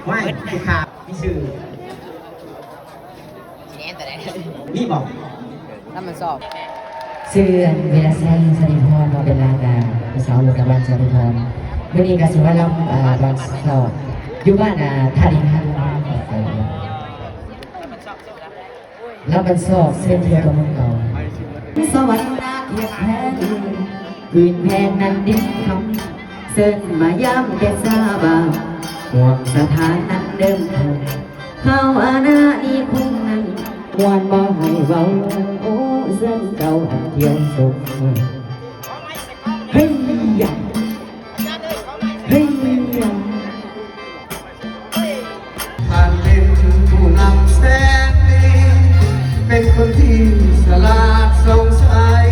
ไม่ผู้ขาพี่ชื่อนี่บอกถ้ามันสอบเสื่อนเวลาแซงสนิพรมาเป็นลางานสาวหลวงกำลังสนิพรเมื่อนี้ก็สิว่าเราบางสอบอยู่บ้านท่าดินท่าแล้วมันสอบเส้นเทียบกับเมืองเก่าสวรรค์นาเทียบแพ้คืนแพงนั้นดิ้นคำเสิร์มายามแก่ซาบาห่วงสถานนั้นเดิมเขาอาณาอีคงนั้นวันบ่ให้เบาโอ้เส้นเก่าอันเที่ยวสุขเฮ้ยยาเฮ้ยยาท่านเป็นผู้นำแสนดีเป็นคนที่ฉลาดสงสัย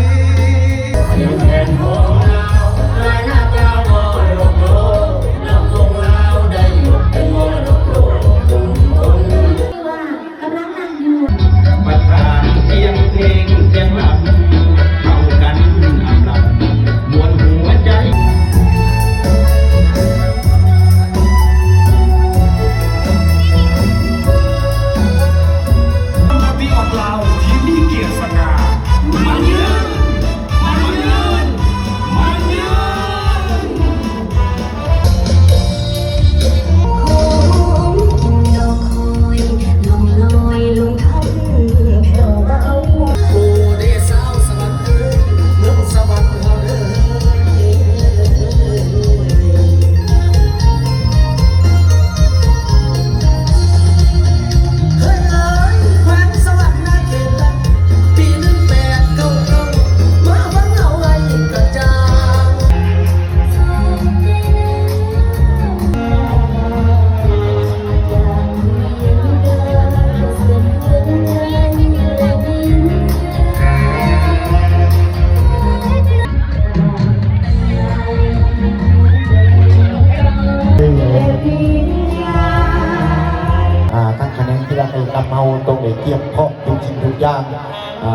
ทั้งคะแนนที่เราไปรับเอาตรงไหนเทียบพร้อมทุกสิ่งทุกอย่าง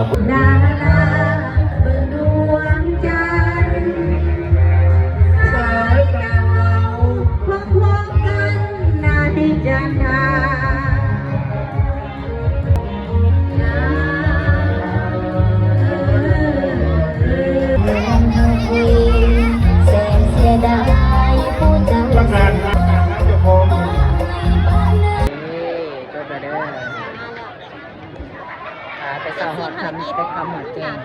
เบิ่งดวงจันทร์สายดาวพร้อมๆกันในจันทราแสนเสียดายผู้จังประกาศไปสอบหอดคำไปคำหอดเจน